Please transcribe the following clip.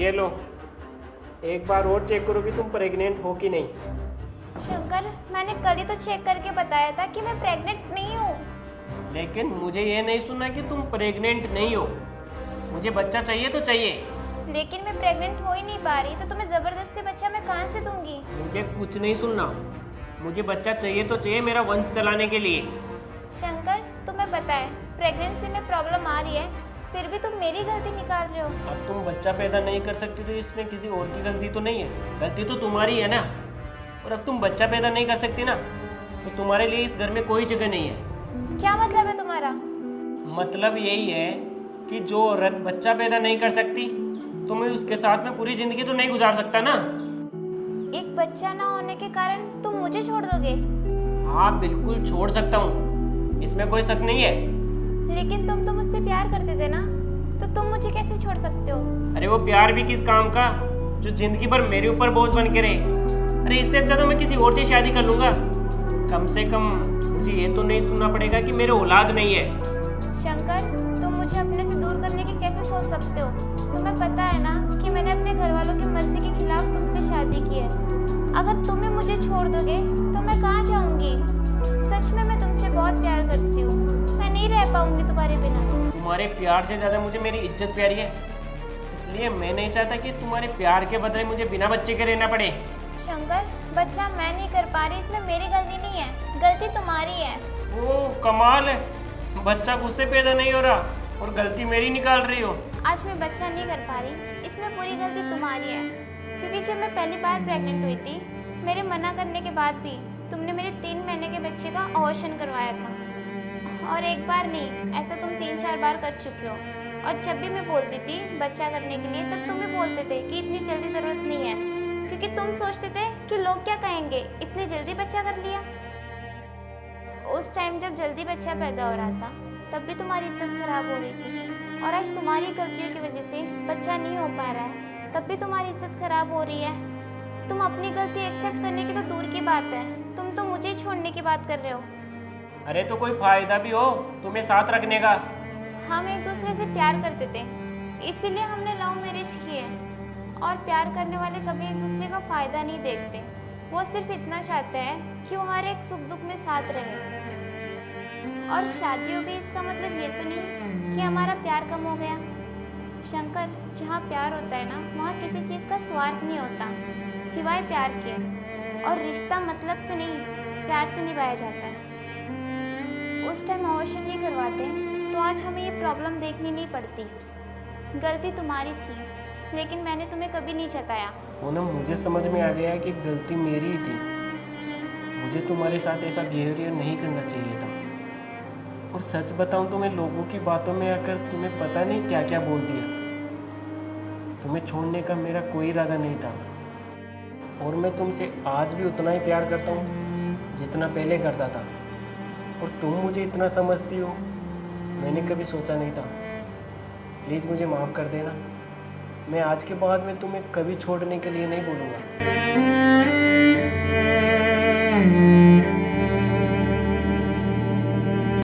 ये लो, एक बार और चेक करो कि तुम प्रेग्नेंट हो कि नहीं। शंकर, मैंने कल ही तो चेक करके बताया था कि मैं प्रेग्नेंट नहीं हूँ। लेकिन मुझे ये नहीं सुना कि तुम प्रेग्नेंट नहीं हो। मुझे बच्चा चाहिए तो चाहिए। लेकिन मैं प्रेग्नेंट हो ही नहीं पा रही, तो तुम्हें जबरदस्ती बच्चा मैं कहाँ से दूंगी? मुझे कुछ नहीं सुनना, मुझे बच्चा चाहिए तो चाहिए, मेरा वंश चलाने के लिए। शंकर, तुम्हें पता है प्रेगनेंसी में प्रॉब्लम आ रही है, फिर भी तुम मेरी गलती निकाल रहे हो। अब तुम बच्चा पैदा नहीं कर सकती तो इसमें किसी और की गलती तो नहीं है, गलती तो तुम्हारी है ना। और अब तुम बच्चा पैदा नहीं कर सकती ना, तो तुम्हारे लिए इस घर में कोई जगह नहीं है। क्या मतलब है तुम्हारा? मतलब यही है कि जो औरत बच्चा पैदा नहीं कर सकती तो मैं उसके साथ में पूरी जिंदगी तो नहीं गुजार सकता ना। एक बच्चा ना होने के कारण तुम मुझे छोड़ दोगे? हाँ बिल्कुल छोड़ सकता हूँ, इसमें कोई शक नहीं है। लेकिन तुम तो मुझसे प्यार करते थे ना, तो तुम मुझे कैसे छोड़ सकते हो? अरे वो प्यार भी किस काम का जो जिंदगी भर मेरे ऊपर बोझ बन के रहे। अरे इससे अच्छा तो मैं किसी और से शादी कर लूंगा। कम से कम मुझे ये तो नहीं सुनना पड़ेगा कि मेरे औलाद नहीं है। शंकर, तुम मुझे अपने से दूर करने की कैसे सोच सकते हो? तुम्हें पता है ना कि मैंने अपने घर वालों की मर्जी के खिलाफ तुमसे शादी की है। अगर तुम ही मुझे छोड़ दोगे तो मैं कहाँ जाऊँगी? सच में मैं तुमसे बहुत प्यार करती हूँ, मैं नहीं रह पाऊंगी तुम्हारे बिना। तुम्हारे प्यार से ज़्यादा मुझे मेरी इज्जत प्यारी है, इसलिए मैं नहीं चाहता कि तुम्हारे प्यार के बदले मुझे बिना बच्चे के रहना पड़े। शंकर, बच्चा मैं नहीं कर पा रही, इसमें मेरी गलती नहीं है, गलती तुम्हारी है। ओ कमाल है, बच्चा खुद से पैदा नहीं हो रहा और गलती मेरी निकाल रही हो। आज मैं बच्चा नहीं कर पा रही, इसमें पूरी गलती तुम्हारी है। क्योंकि जब मैं पहली बार प्रेग्नेंट हुई थी, मेरे मना करने के बाद भी तुमने मेरे 3 महीने के बच्चे का अबॉर्शन करवाया था। और एक बार नहीं, ऐसा तुम 3-4 बार कर चुके हो। और जब भी मैं बोलती थी बच्चा करने के लिए, तब तुम भी बोलते थे कि इतनी जल्दी ज़रूरत नहीं है, क्योंकि तुम सोचते थे कि लोग क्या कहेंगे, इतनी जल्दी बच्चा कर लिया। उस टाइम जब जल्दी बच्चा पैदा हो रहा था, तब भी तुम्हारी इज्जत खराब हो रही थी। और आज तुम्हारी गलतियों की वजह से बच्चा नहीं हो पा रहा है, तब भी तुम्हारी इज्जत खराब हो रही है। तुम अपनी गलती एक्सेप्ट करने की तो दूर की बात है, तुम तो मुझे ही छोड़ने की बात कर रहे हो। अरे तो कोई फायदा भी हो तुम्हें साथ रखने का? हम एक दूसरे से प्यार करते थे, इसीलिए हमने लव मैरिज की है। और प्यार करने वाले कभी एक दूसरे का फ़ायदा नहीं देखते, वो सिर्फ इतना चाहते हैं कि वो हर एक सुख दुख में साथ रहे। और शादी हो गई इसका मतलब ये तो नहीं कि हमारा प्यार कम हो गया। शंकर, जहाँ प्यार होता है ना, वहाँ किसी चीज़ का स्वार्थ नहीं होता सिवाय प्यार के। और रिश्ता मतलब से नहीं, प्यार से निभाया जाता है। उस टाइम अबॉर्शन नहीं करवाते तो आज हमें ये प्रॉब्लम देखनी नहीं पड़ती। गलती तुम्हारी थी, लेकिन मैंने तुम्हें कभी नहीं जताया। पूनम, मुझे समझ में आ गया कि गलती मेरी ही थी। मुझे तुम्हारे साथ ऐसा बिहेवियर नहीं करना चाहिए था। और सच बताऊं तो मैं लोगों की बातों में आकर तुम्हें पता नहीं क्या क्या बोल दिया। तुम्हें छोड़ने का मेरा कोई इरादा नहीं था। और मैं तुमसे आज भी उतना ही प्यार करता हूँ जितना पहले करता था। और तुम मुझे इतना समझती हो, मैंने कभी सोचा नहीं था। प्लीज़ मुझे माफ़ कर देना। मैं आज के बाद में तुम्हें कभी छोड़ने के लिए नहीं बोलूँगा।